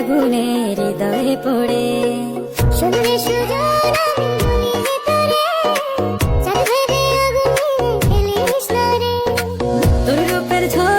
আগুনে হৃদয়ে পড়ে। শুনলে সুজন আমি বলি তোরে, চাঁদ ভেবে আগুনে ফেলিস না রে। তোর রূপের ঝড়